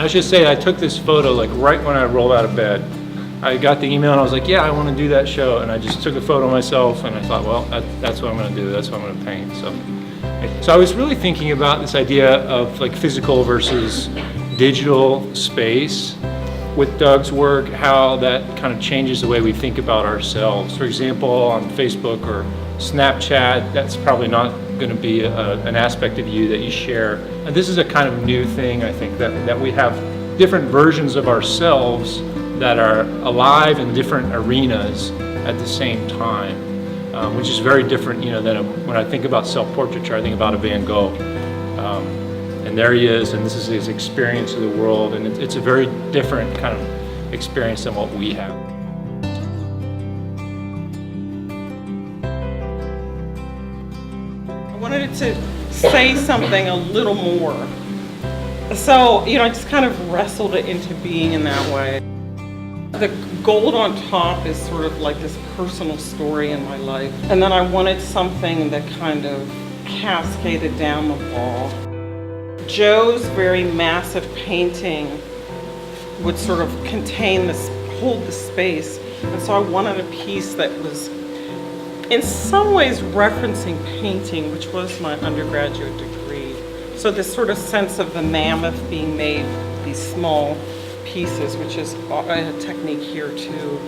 I should say I took this photo like right when I rolled out of bed. I got the email and I was like, yeah, I want to do that show. And I just took a photo of myself and I thought, well, that's what I'm going to do. That's what I'm going to paint. So I was really thinking about this idea of like physical versus digital space with Doug's work, how that kind of changes the way we think about ourselves. For example, on Facebook or Snapchat, that's probably not going to be an aspect of you that you share. And this is a kind of new thing, I think, that we have different versions of ourselves that are alive in different arenas at the same time, which is very different, than when I think about self-portraiture, I think about a Van Gogh. And there he is, and this is his experience of the world, and it's a very different kind of experience than what we have. I wanted to say something a little more. So, I just kind of wrestled it into being in that way. The gold on top is sort of like this personal story in my life. And then I wanted something that kind of cascaded down the wall. Joe's very massive painting would sort of hold the space. And so I wanted a piece that was in some ways referencing painting, which was my undergraduate degree. So this sort of sense of the mammoth being made, these small pieces, which is a technique here too.